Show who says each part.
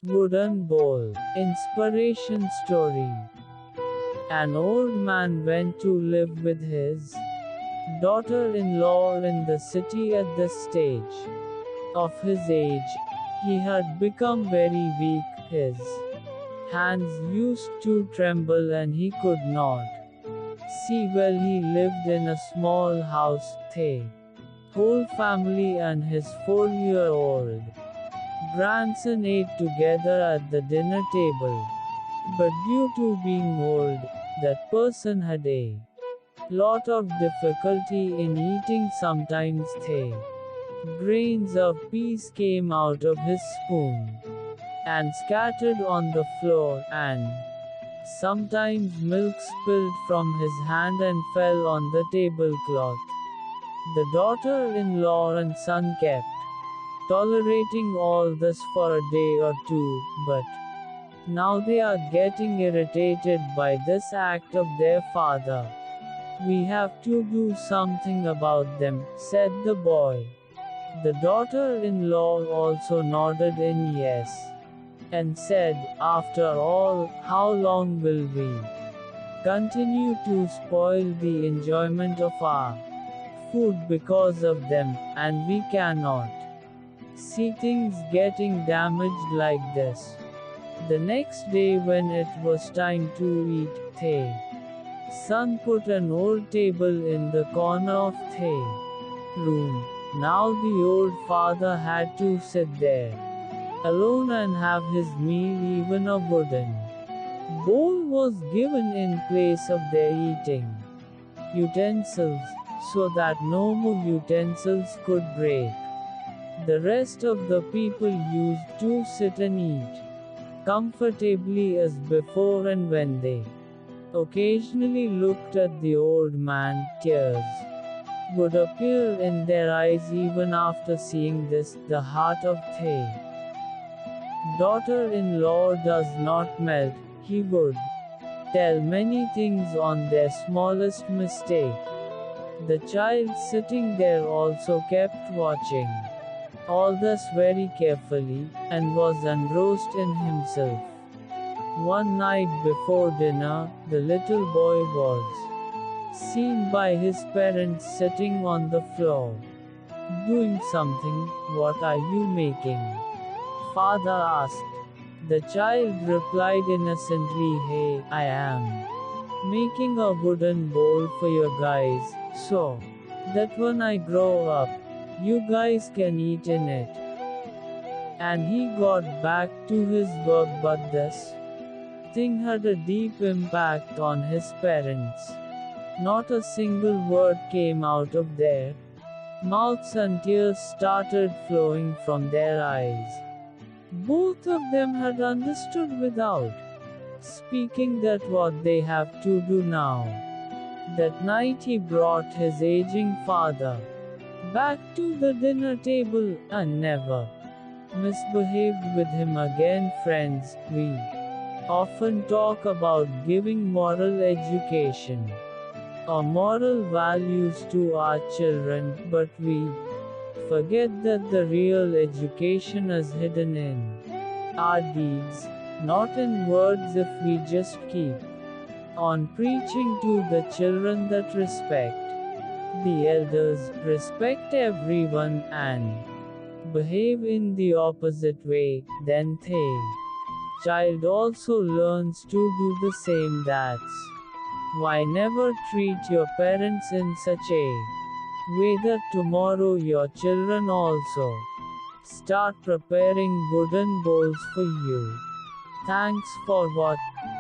Speaker 1: Wooden bowl. Inspiration story. An old man went to live with his daughter-in-law in the city. At this stage of his age, he had become very weak. His hands used to tremble and he could not see well. He lived in a small house. The whole family and his 4-year-old grandson ate together at the dinner table. But due to being old, that person had a lot of difficulty in eating. Sometimes the grains of peas came out of his spoon and scattered on the floor, and sometimes milk spilled from his hand and fell on the tablecloth. The daughter-in-law and son kept tolerating all this for a day or two, but now they are getting irritated by this act of their father. "We have to do something about them," said the boy. The daughter-in-law also nodded in yes, and said, "After all, how long will we continue to spoil the enjoyment of our food because of them, and we cannot see things getting damaged like this." The next day, when it was time to eat, the son put an old table in the corner of the room. Now the old father had to sit there alone and have his meal. Even a wooden bowl was given in place of their eating utensils, so that no more utensils could break. The rest of the people used to sit and eat comfortably as before, and when they occasionally looked at the old man, tears would appear in their eyes. Even after seeing this, the heart of the daughter-in-law does not melt. He would tell many things on their smallest mistake. The child sitting there also kept watching all this very carefully, and was engrossed in himself. One night before dinner, the little boy was seen by his parents sitting on the floor, doing something. "What are you making?" father asked. The child replied innocently, "Hey, I am making a wooden bowl for you guys, so that when I grow up, you guys can eat in it." And he got back to his work. But this thing had a deep impact on his parents. Not a single word came out of their mouths, and tears started flowing from their eyes. Both of them had understood without speaking that what they have to do now. That night he brought his aging father back to the dinner table, and never misbehaved with him again. Friends, we often talk about giving moral education or moral values to our children, but we forget that the real education is hidden in our deeds, not in words. If we just keep on preaching to the children that respect the elders, respect everyone, and behave in the opposite way, then the child also learns to do the same. That's why never treat your parents in such a way that tomorrow your children also start preparing wooden bowls for you. Thanks for watching.